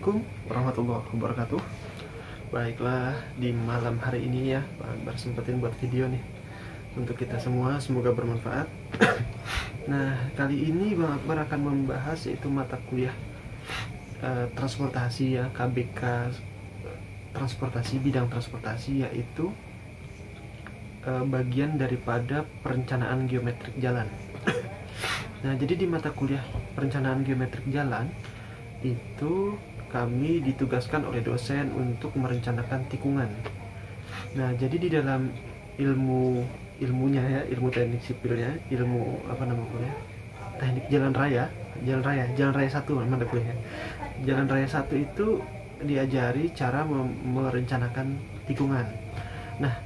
Assalamualaikum warahmatullahi wabarakatuh. Baiklah, di malam hari ini ya, bersempetin buat video nih untuk kita semua, semoga bermanfaat. Nah, kali ini Bang Akbar akan membahas yaitu mata kuliah transportasi ya, KBK transportasi, bidang transportasi, yaitu bagian daripada perencanaan geometrik jalan. Nah, jadi di mata kuliah perencanaan geometrik jalan itu kami ditugaskan oleh dosen untuk merencanakan tikungan. Nah, jadi di dalam ilmunya ya, ilmu teknik sipilnya, ilmu apa namanya, teknik jalan raya 1 mata kuliah. Jalan raya 1 itu diajari cara merencanakan tikungan. Nah,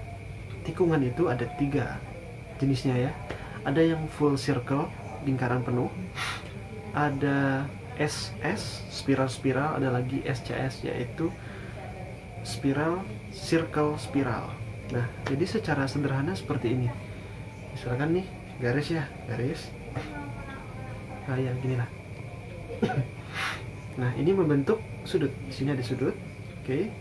tikungan itu ada 3 jenisnya ya. Ada yang full circle, lingkaran penuh. Ada SS, spiral-spiral, ada lagi SCS, yaitu spiral, circle, spiral. Nah, jadi secara sederhana seperti ini. Misalkan nih, garis ya, garis. Nah, ya gini lah. Nah, ini membentuk sudut. Di sini ada sudut. Oke.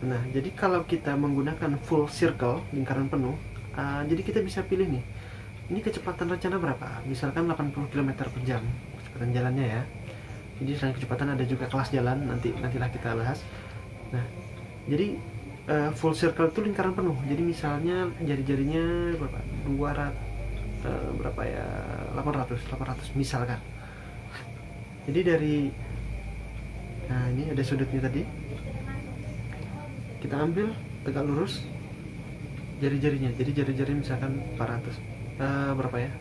Nah, jadi kalau kita menggunakan full circle, lingkaran penuh, jadi kita bisa pilih nih. Ini kecepatan rencana berapa? Misalkan 80 km per jam. Kecepatan jalannya ya. Jadi selain kecepatan ada juga kelas jalan, nantilah kita bahas. Nah, jadi full circle itu lingkaran penuh. Jadi misalnya jari-jarinya berapa? 200 berapa ya? 800 misalkan. Jadi dari ini ada sudutnya tadi. Kita ambil tegak lurus jari-jarinya. Jadi jari-jari misalkan 400. Berapa ya?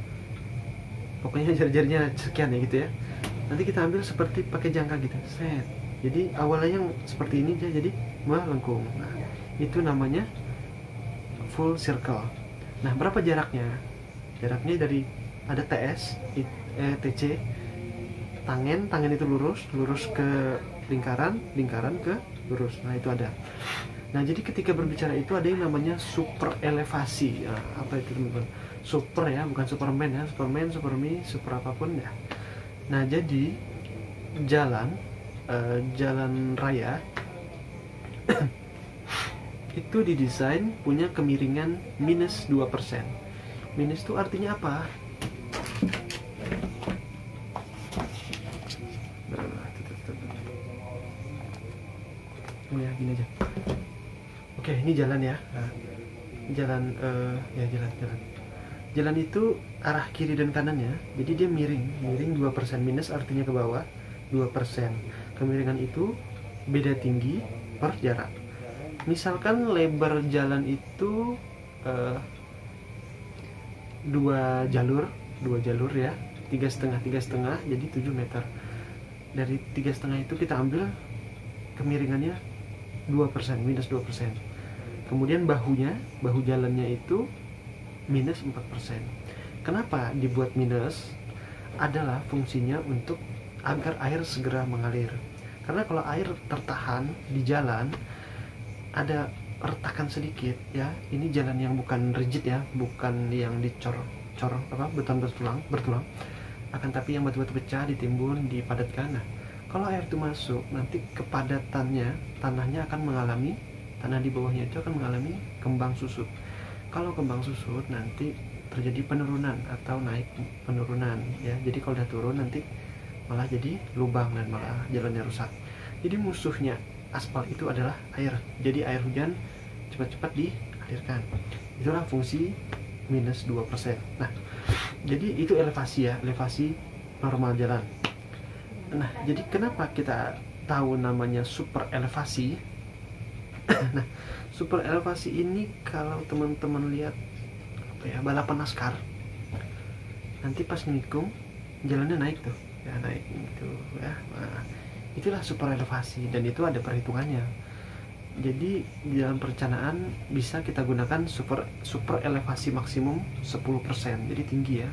Pokoknya jari-jarinya sekian ya gitu ya. Nanti kita ambil seperti pakai jangka gitu, set. Jadi awalnya yang seperti ini jadi melengkung. Nah, itu namanya full circle. Nah, berapa jaraknya? Jaraknya dari ada TS, TC, tangen itu lurus ke lingkaran ke lurus. Nah, itu ada. Nah, jadi ketika berbicara itu ada yang namanya super elevasi. Nah, apa itu teman-teman? Super ya, bukan Superman ya, Superman, Supermi, super apapun ya. Nah, jadi jalan raya itu didesain punya kemiringan minus 2%. Minus itu artinya apa? Ya, gini aja. Oke, ini jalan ya. Nah, jalan jalan itu arah kiri dan kanannya, jadi dia miring 2%. Minus artinya ke bawah 2%. Kemiringan itu beda tinggi per jarak. Misalkan lebar jalan itu 2 jalur ya, 3,5 jadi 7 meter. Dari 3,5 itu kita ambil kemiringannya 2%, minus 2%. Kemudian bahu jalannya itu minus 4%. Kenapa dibuat minus? Adalah fungsinya untuk agar air segera mengalir. Karena kalau air tertahan di jalan, ada retakan sedikit ya. Ini jalan yang bukan rigid ya, bukan yang dicor beton bertulang, akan tapi yang batu-batu pecah ditimbun, dipadatkan. Nah, kalau air itu masuk, nanti kepadatannya tanahnya akan mengalami, tanah di bawahnya itu akan mengalami kembang susut. Kalau kembang susut nanti terjadi penurunan atau naik penurunan ya. Jadi kalau udah turun nanti malah jadi lubang dan malah jalannya rusak. Jadi musuhnya aspal itu adalah air. Jadi air hujan cepat-cepat dialirkan. Itulah fungsi minus 2%. Nah, jadi itu elevasi ya, elevasi normal jalan. Nah, jadi kenapa kita tahu namanya super elevasi? Nah, super elevasi ini kalau teman-teman lihat apa ya, balapan NASCAR, nanti pas ngikung jalannya naik tuh ya, naik gitu ya. Nah, itulah super elevasi dan itu ada perhitungannya. Jadi di dalam perencanaan bisa kita gunakan super elevasi maksimum 10%. Jadi tinggi ya,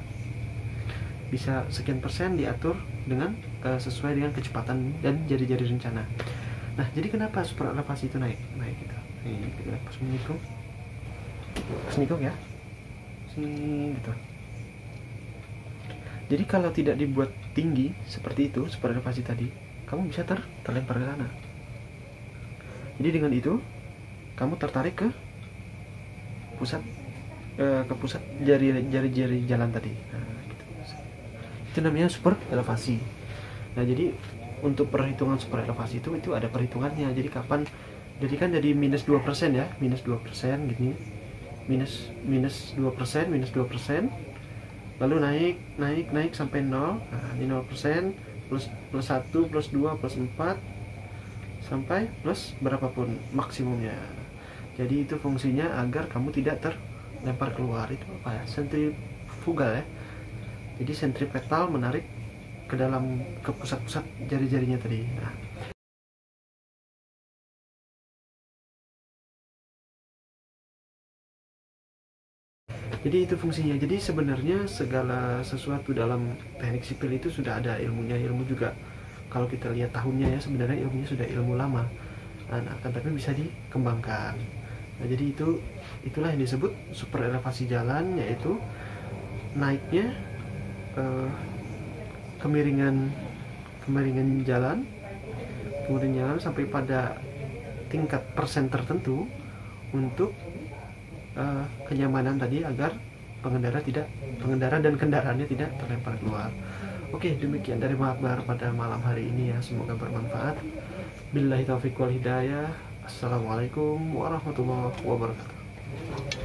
bisa sekian persen diatur dengan sesuai dengan kecepatan dan jari-jari rencana. Nah, jadi kenapa super elevasi itu naik gitu. Nih, kita pas menikung ya, sini gitu. Jadi kalau tidak dibuat tinggi seperti itu, super elevasi tadi, kamu bisa terlempar ke sana. Jadi dengan itu kamu tertarik ke pusat jari-jari jalan tadi. Nah, gitu. Itu namanya super elevasi. Nah, jadi untuk perhitungan super elevasi itu ada perhitungannya. Jadi kapan, jadi kan jadi minus 2% ya, minus 2% gini, minus 2%, lalu naik sampai 0. Nah, ini 0%, plus 1, plus 2, plus 4, sampai plus berapapun maksimumnya. Jadi itu fungsinya agar kamu tidak terlempar keluar. Itu apa ya? Sentrifugal ya. Jadi sentripetal menarik ke pusat-pusat jari-jarinya tadi. Nah, jadi itu fungsinya. Jadi sebenarnya segala sesuatu dalam teknik sipil itu sudah ada ilmunya. Ilmu juga kalau kita lihat tahunnya ya, sebenarnya ilmunya sudah ilmu lama. Nah, tapi bisa dikembangkan. Nah, jadi itulah yang disebut super elevasi jalan, yaitu naiknya kemiringan jalan, kemudian sampai pada tingkat persen tertentu untuk kenyamanan tadi, agar pengendara dan kendaraannya tidak terlempar keluar. Oke, demikian dari Mak Akbar pada malam hari ini ya, semoga bermanfaat. Billahi taufiq wal hidayah. Assalamualaikum warahmatullahi wabarakatuh.